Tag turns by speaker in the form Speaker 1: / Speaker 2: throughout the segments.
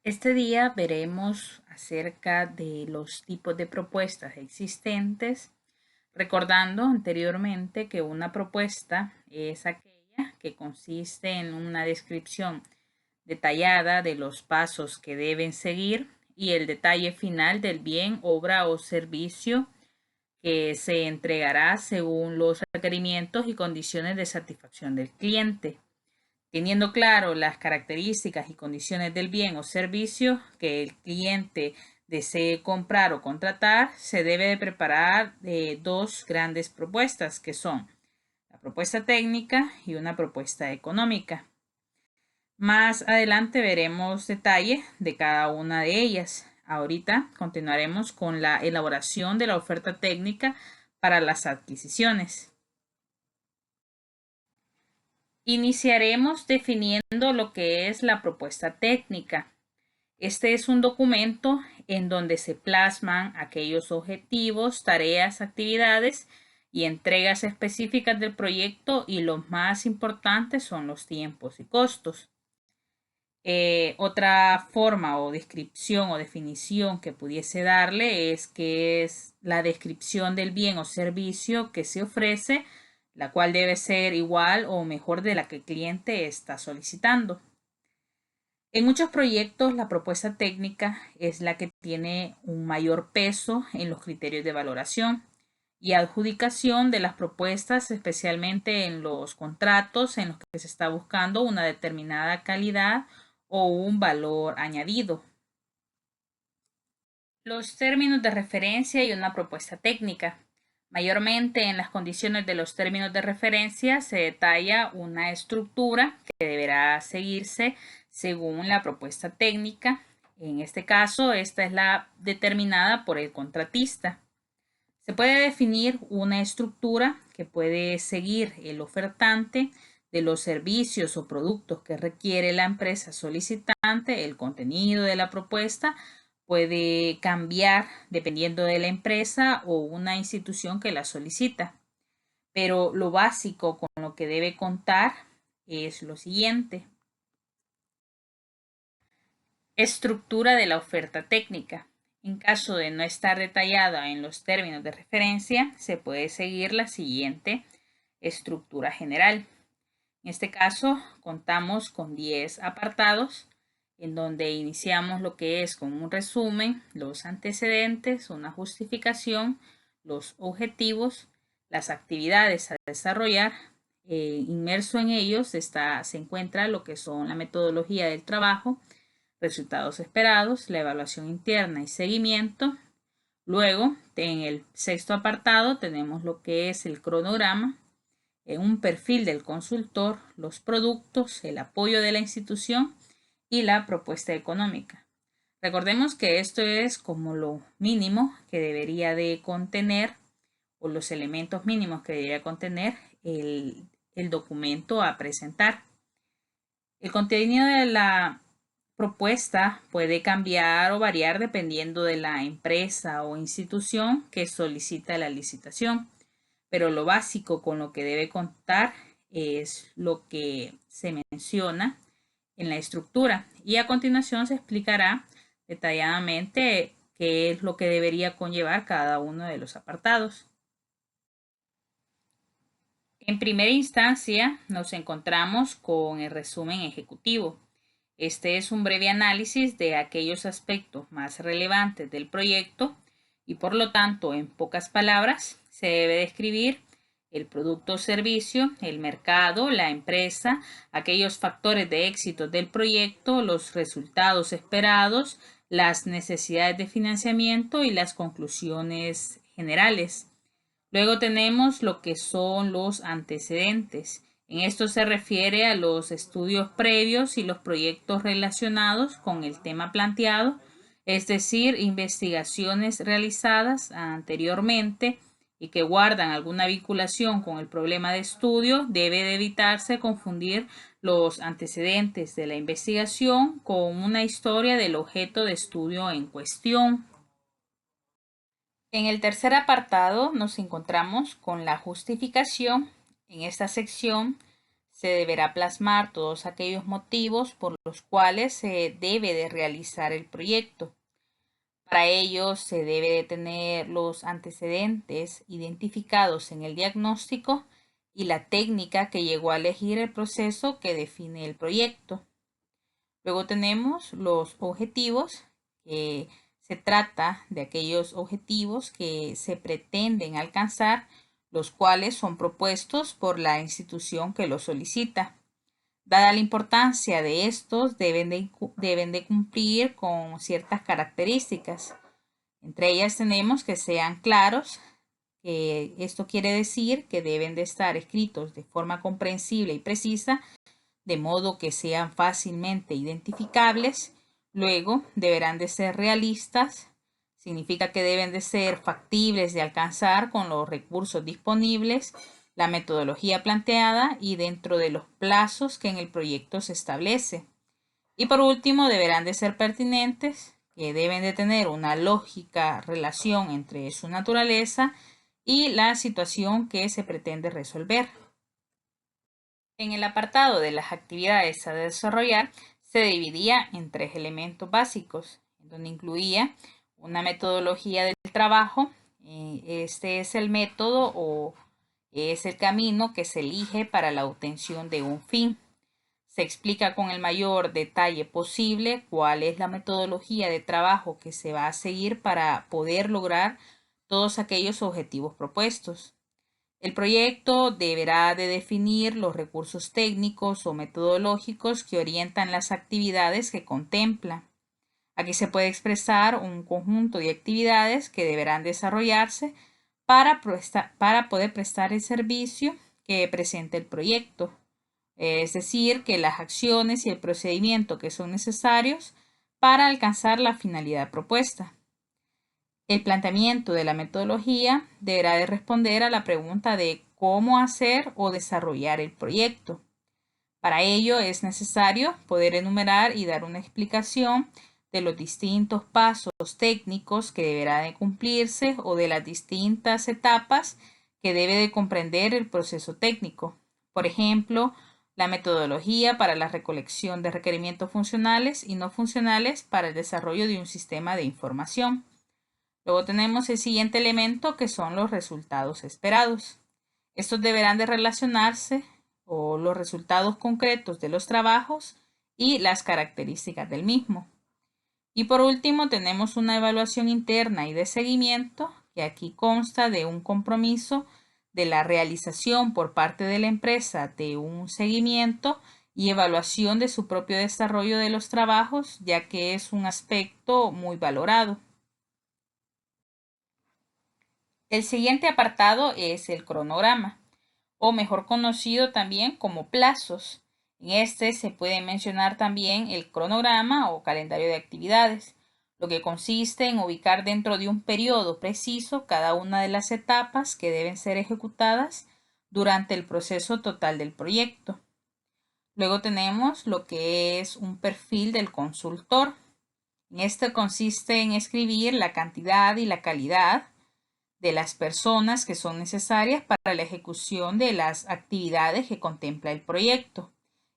Speaker 1: Este día veremos acerca de los tipos de propuestas existentes, recordando anteriormente que una propuesta es aquella que consiste en una descripción detallada de los pasos que deben seguir y el detalle final del bien, obra o servicio que se entregará según los requerimientos y condiciones de satisfacción del cliente. Teniendo claro las características y condiciones del bien o servicio que el cliente desee comprar o contratar, se debe de preparar dos grandes propuestas que son la propuesta técnica y una propuesta económica. Más adelante veremos detalles de cada una de ellas. Ahorita continuaremos con la elaboración de la oferta técnica para las adquisiciones. Iniciaremos definiendo lo que es la propuesta técnica. Este es un documento en donde se plasman aquellos objetivos, tareas, actividades y entregas específicas del proyecto y los más importantes son los tiempos y costos. Otra forma o descripción o definición que pudiese darle es que es la descripción del bien o servicio que se ofrece, la cual debe ser igual o mejor de la que el cliente está solicitando. En muchos proyectos, la propuesta técnica es la que tiene un mayor peso en los criterios de valoración y adjudicación de las propuestas, especialmente en los contratos en los que se está buscando una determinada calidad o un valor añadido. Los términos de referencia y una propuesta técnica. Mayormente en las condiciones de los términos de referencia se detalla una estructura que deberá seguirse según la propuesta técnica. En este caso, esta es la determinada por el contratista. Se puede definir una estructura que puede seguir el ofertante de los servicios o productos que requiere la empresa solicitante. El contenido de la propuesta puede cambiar dependiendo de la empresa o una institución que la solicita. Pero lo básico con lo que debe contar es lo siguiente. Estructura de la oferta técnica. En caso de no estar detallada en los términos de referencia, se puede seguir la siguiente estructura general. En este caso, contamos con 10 apartados en donde iniciamos lo que es con un resumen, los antecedentes, una justificación, los objetivos, las actividades a desarrollar. Inmerso en ellos se encuentra lo que son la metodología del trabajo, resultados esperados, la evaluación interna y seguimiento. Luego, en el sexto apartado tenemos lo que es el cronograma, en un perfil del consultor, los productos, el apoyo de la institución y la propuesta económica. Recordemos que esto es como lo mínimo que debería de contener o los elementos mínimos que debería contener el documento a presentar. El contenido de la propuesta puede cambiar o variar dependiendo de la empresa o institución que solicita la licitación, pero lo básico con lo que debe contar es lo que se menciona en la estructura y a continuación se explicará detalladamente qué es lo que debería conllevar cada uno de los apartados. En primera instancia nos encontramos con el resumen ejecutivo. Este es un breve análisis de aquellos aspectos más relevantes del proyecto y por lo tanto, en pocas palabras, se debe describir el producto o servicio, el mercado, la empresa, aquellos factores de éxito del proyecto, los resultados esperados, las necesidades de financiamiento y las conclusiones generales. Luego tenemos lo que son los antecedentes. En esto se refiere a los estudios previos y los proyectos relacionados con el tema planteado, es decir, investigaciones realizadas anteriormente y que guardan alguna vinculación con el problema de estudio. Debe de evitarse confundir los antecedentes de la investigación con una historia del objeto de estudio en cuestión. En el tercer apartado nos encontramos con la justificación. En esta sección Se deberá plasmar todos aquellos motivos por los cuales se debe de realizar el proyecto. Para ello se debe de tener los antecedentes identificados en el diagnóstico y la técnica que llegó a elegir el proceso que define el proyecto. Luego tenemos los objetivos, que se trata de aquellos objetivos que se pretenden alcanzar, los cuales son propuestos por la institución que los solicita. Dada la importancia de estos, deben de cumplir con ciertas características. Entre ellas tenemos que sean claros, que esto quiere decir que deben de estar escritos de forma comprensible y precisa, de modo que sean fácilmente identificables. Luego, deberán de ser realistas, significa que deben de ser factibles de alcanzar con los recursos disponibles, la metodología planteada y dentro de los plazos que en el proyecto se establece. Y por último, deberán de ser pertinentes, que deben de tener una lógica relación entre su naturaleza y la situación que se pretende resolver. En el apartado de las actividades a desarrollar, se dividía en 3 elementos básicos, donde incluía una metodología del trabajo. Este es el método o es el camino que se elige para la obtención de un fin. Se explica con el mayor detalle posible cuál es la metodología de trabajo que se va a seguir para poder lograr todos aquellos objetivos propuestos. El proyecto deberá de definir los recursos técnicos o metodológicos que orientan las actividades que contempla. Aquí se puede expresar un conjunto de actividades que deberán desarrollarse para poder prestar el servicio que presenta el proyecto. Es decir, que las acciones y el procedimiento que son necesarios para alcanzar la finalidad propuesta. El planteamiento de la metodología deberá de responder a la pregunta de cómo hacer o desarrollar el proyecto. Para ello es necesario poder enumerar y dar una explicación de los distintos pasos técnicos que deberá de cumplirse o de las distintas etapas que debe de comprender el proceso técnico. Por ejemplo, la metodología para la recolección de requerimientos funcionales y no funcionales para el desarrollo de un sistema de información. Luego tenemos el siguiente elemento que son los resultados esperados. Estos deberán de relacionarse o los resultados concretos de los trabajos y las características del mismo. Y por último tenemos una evaluación interna y de seguimiento que aquí consta de un compromiso de la realización por parte de la empresa de un seguimiento y evaluación de su propio desarrollo de los trabajos, ya que es un aspecto muy valorado. El siguiente apartado es el cronograma, o mejor conocido también como plazos. En este se puede mencionar también el cronograma o calendario de actividades, lo que consiste en ubicar dentro de un periodo preciso cada una de las etapas que deben ser ejecutadas durante el proceso total del proyecto. Luego tenemos lo que es un perfil del consultor. En este consiste en escribir la cantidad y la calidad de las personas que son necesarias para la ejecución de las actividades que contempla el proyecto.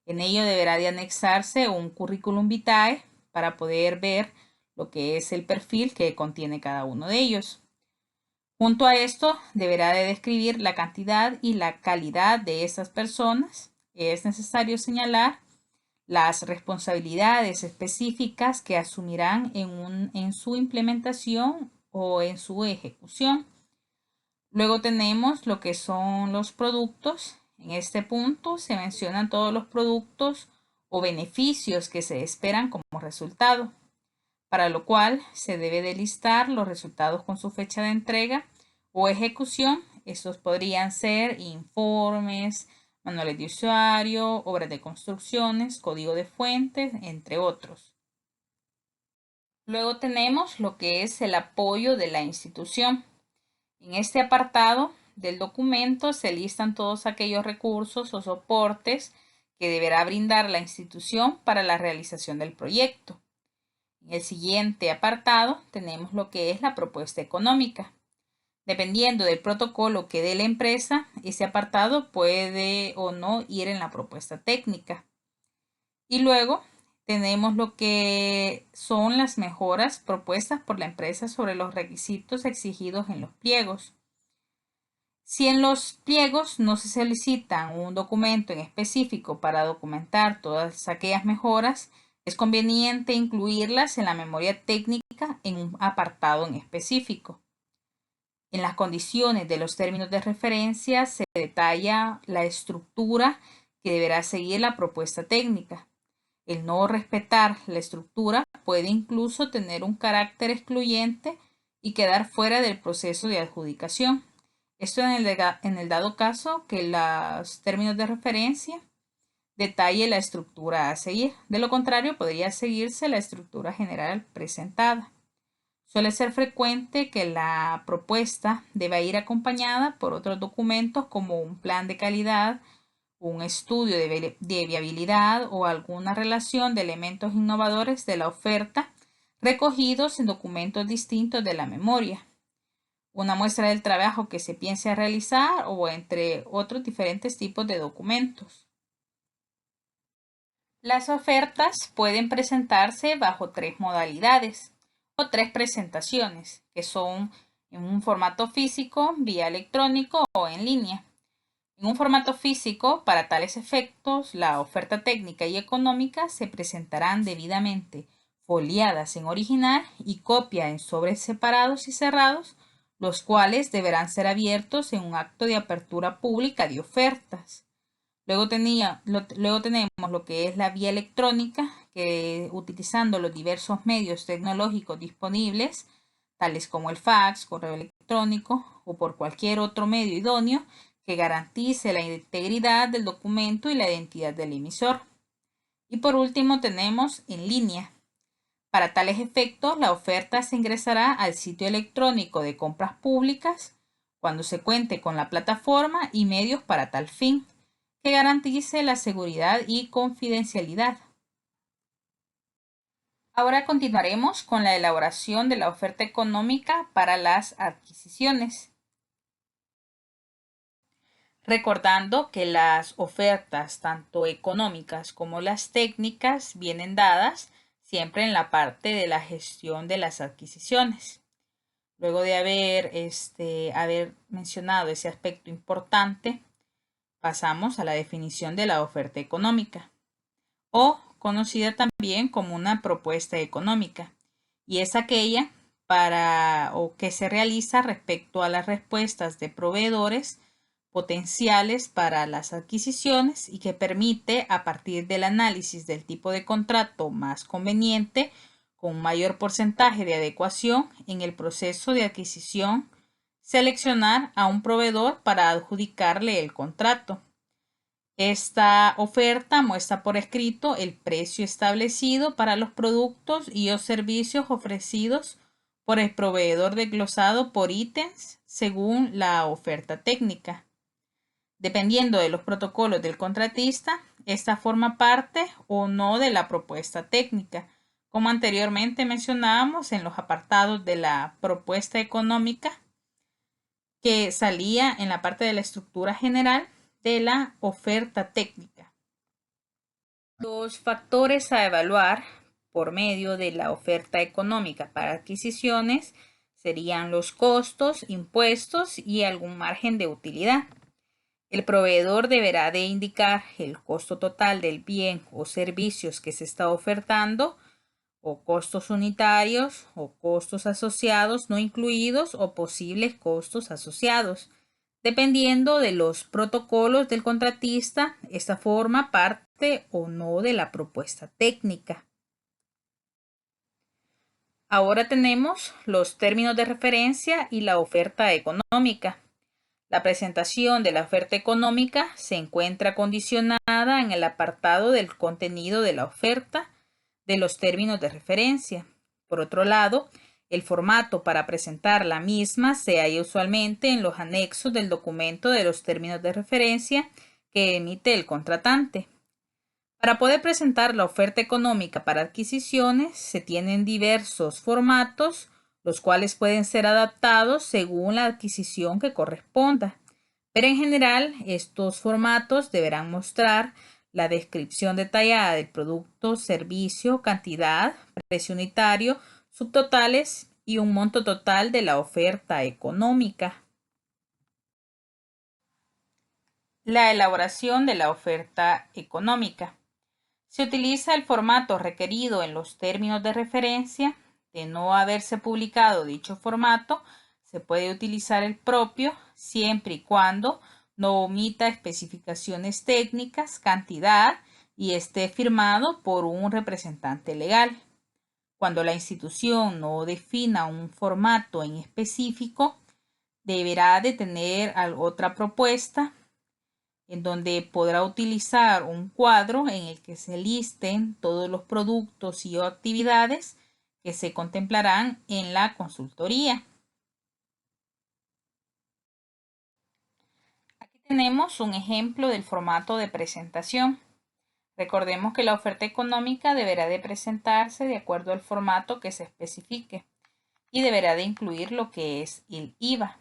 Speaker 1: En ello deberá de anexarse un currículum vitae para poder ver lo que es el perfil que contiene cada uno de ellos. Junto a esto, deberá de describir la cantidad y la calidad de esas personas. Es necesario señalar las responsabilidades específicas que asumirán en su implementación o en su ejecución. Luego tenemos lo que son los productos. En este punto se mencionan todos los productos o beneficios que se esperan como resultado, para lo cual se debe de listar los resultados con su fecha de entrega o ejecución. Estos podrían ser informes, manuales de usuario, obras de construcciones, código de fuentes, entre otros. Luego tenemos lo que es el apoyo de la institución. En este apartado del documento se listan todos aquellos recursos o soportes que deberá brindar la institución para la realización del proyecto. En el siguiente apartado tenemos lo que es la propuesta económica. Dependiendo del protocolo que dé la empresa, ese apartado puede o no ir en la propuesta técnica. Y luego tenemos lo que son las mejoras propuestas por la empresa sobre los requisitos exigidos en los pliegos. Si en los pliegos no se solicita un documento en específico para documentar todas aquellas mejoras, es conveniente incluirlas en la memoria técnica en un apartado en específico. En las condiciones de los términos de referencia se detalla la estructura que deberá seguir la propuesta técnica. El no respetar la estructura puede incluso tener un carácter excluyente y quedar fuera del proceso de adjudicación. Esto en el dado caso que los términos de referencia detalle la estructura a seguir. De lo contrario, podría seguirse la estructura general presentada. Suele ser frecuente que la propuesta deba ir acompañada por otros documentos como un plan de calidad, un estudio de viabilidad o alguna relación de elementos innovadores de la oferta recogidos en documentos distintos de la memoria, una muestra del trabajo que se piense realizar o entre otros diferentes tipos de documentos. Las ofertas pueden presentarse bajo tres modalidades o tres presentaciones, que son en un formato físico, vía electrónico o en línea. En un formato físico, para tales efectos, la oferta técnica y económica se presentarán debidamente foliadas en original y copia en sobres separados y cerrados, los cuales deberán ser abiertos en un acto de apertura pública de ofertas. Luego tenemos lo que es la vía electrónica, que utilizando los diversos medios tecnológicos disponibles, tales como el fax, correo electrónico o por cualquier otro medio idóneo que garantice la integridad del documento y la identidad del emisor. Y por último tenemos en línea. Para tales efectos, la oferta se ingresará al sitio electrónico de compras públicas cuando se cuente con la plataforma y medios para tal fin, que garantice la seguridad y confidencialidad. Ahora continuaremos con la elaboración de la oferta económica para las adquisiciones. Recordando que las ofertas, tanto económicas como las técnicas, vienen dadas siempre en la parte de la gestión de las adquisiciones. Luego de haber mencionado ese aspecto importante, pasamos a la definición de la oferta económica, o conocida también como una propuesta económica, y es aquella que se realiza respecto a las respuestas de proveedores potenciales para las adquisiciones y que permite, a partir del análisis del tipo de contrato más conveniente, con un mayor porcentaje de adecuación en el proceso de adquisición, seleccionar a un proveedor para adjudicarle el contrato. Esta oferta muestra por escrito el precio establecido para los productos y o servicios ofrecidos por el proveedor desglosado por ítems según la oferta técnica. Dependiendo de los protocolos del contratista, esta forma parte o no de la propuesta técnica, como anteriormente mencionábamos en los apartados de la propuesta económica, que salía en la parte de la estructura general de la oferta técnica. Los factores a evaluar por medio de la oferta económica para adquisiciones serían los costos, impuestos y algún margen de utilidad. El proveedor deberá de indicar el costo total del bien o servicios que se está ofertando, o costos unitarios, o costos asociados no incluidos, o posibles costos asociados. Dependiendo de los protocolos del contratista, esta forma parte o no de la propuesta técnica. Ahora tenemos los términos de referencia y la oferta económica. La presentación de la oferta económica se encuentra condicionada en el apartado del contenido de la oferta de los términos de referencia. Por otro lado, el formato para presentar la misma se halla usualmente en los anexos del documento de los términos de referencia que emite el contratante. Para poder presentar la oferta económica para adquisiciones se tienen diversos formatos, los cuales pueden ser adaptados según la adquisición que corresponda. Pero en general, estos formatos deberán mostrar la descripción detallada del producto, servicio, cantidad, precio unitario, subtotales y un monto total de la oferta económica. La elaboración de la oferta económica. Se utiliza el formato requerido en los términos de referencia. De no haberse publicado dicho formato, se puede utilizar el propio siempre y cuando no omita especificaciones técnicas, cantidad y esté firmado por un representante legal. Cuando la institución no defina un formato en específico, deberá de tener otra propuesta en donde podrá utilizar un cuadro en el que se listen todos los productos y o actividades que se contemplarán en la consultoría. Aquí tenemos un ejemplo del formato de presentación. Recordemos que la oferta económica deberá de presentarse de acuerdo al formato que se especifique y deberá de incluir lo que es el IVA.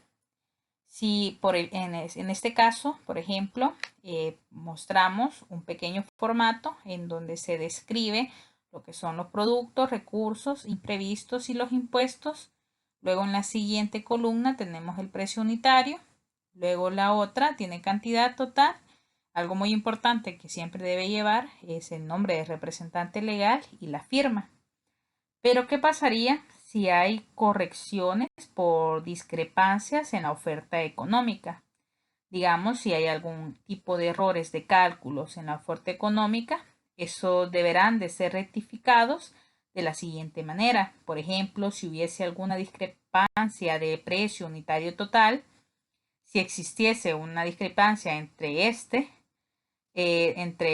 Speaker 1: Si en este caso, por ejemplo, mostramos un pequeño formato en donde se describe lo que son los productos, recursos, imprevistos y los impuestos. Luego en la siguiente columna tenemos el precio unitario. Luego la otra tiene cantidad total. Algo muy importante que siempre debe llevar es el nombre del representante legal y la firma. Pero ¿qué pasaría si hay correcciones por discrepancias en la oferta económica? Digamos, si hay algún tipo de errores de cálculos en la oferta económica, eso deberán de ser rectificados de la siguiente manera. Por ejemplo, si hubiese alguna discrepancia de precio unitario total, si existiese una discrepancia entre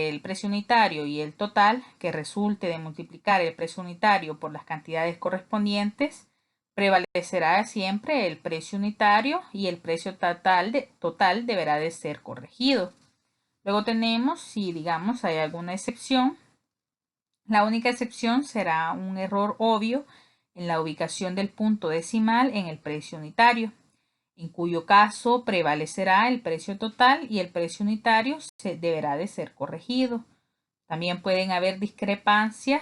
Speaker 1: el precio unitario y el total, que resulte de multiplicar el precio unitario por las cantidades correspondientes, prevalecerá siempre el precio unitario y el precio total deberá de ser corregido. Luego tenemos, si digamos hay alguna excepción, la única excepción será un error obvio en la ubicación del punto decimal en el precio unitario, en cuyo caso prevalecerá el precio total y el precio unitario deberá de ser corregido. También pueden haber discrepancias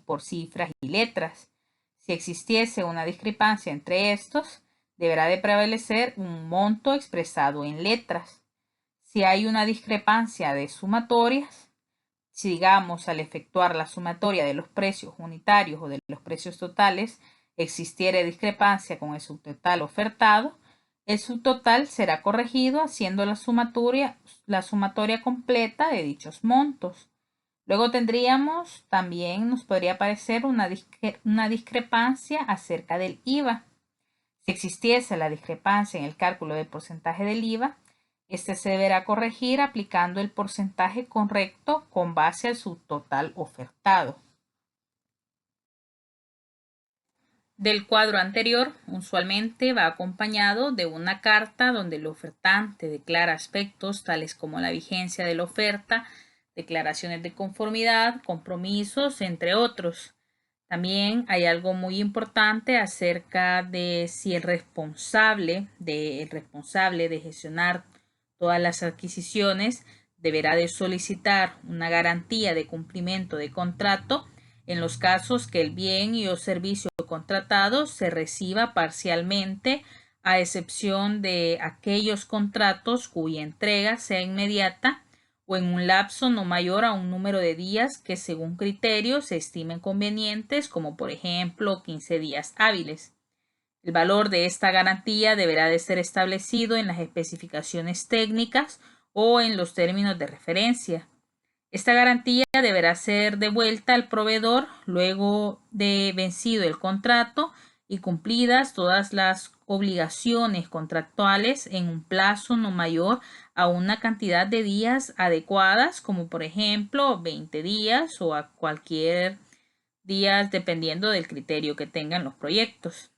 Speaker 1: por cifras y letras. Si existiese una discrepancia entre estos, deberá de prevalecer un monto expresado en letras. Si hay una discrepancia de sumatorias, si digamos al efectuar la sumatoria de los precios unitarios o de los precios totales existiera discrepancia con el subtotal ofertado, el subtotal será corregido haciendo la sumatoria completa de dichos montos. Luego tendríamos, también nos podría aparecer una discrepancia acerca del IVA. Si existiese la discrepancia en el cálculo del porcentaje del IVA, este se deberá corregir aplicando el porcentaje correcto con base al subtotal ofertado. Del cuadro anterior, usualmente va acompañado de una carta donde el ofertante declara aspectos tales como la vigencia de la oferta, declaraciones de conformidad, compromisos, entre otros. También hay algo muy importante acerca de si el responsable de gestionar todas las adquisiciones deberá de solicitar una garantía de cumplimiento de contrato en los casos que el bien y o servicio contratado se reciba parcialmente, a excepción de aquellos contratos cuya entrega sea inmediata o en un lapso no mayor a un número de días que según criterios se estimen convenientes, como por ejemplo 15 días hábiles. El valor de esta garantía deberá de ser establecido en las especificaciones técnicas o en los términos de referencia. Esta garantía deberá ser devuelta al proveedor luego de vencido el contrato y cumplidas todas las obligaciones contractuales en un plazo no mayor a una cantidad de días adecuadas, como por ejemplo 20 días o a cualquier días dependiendo del criterio que tengan los proyectos.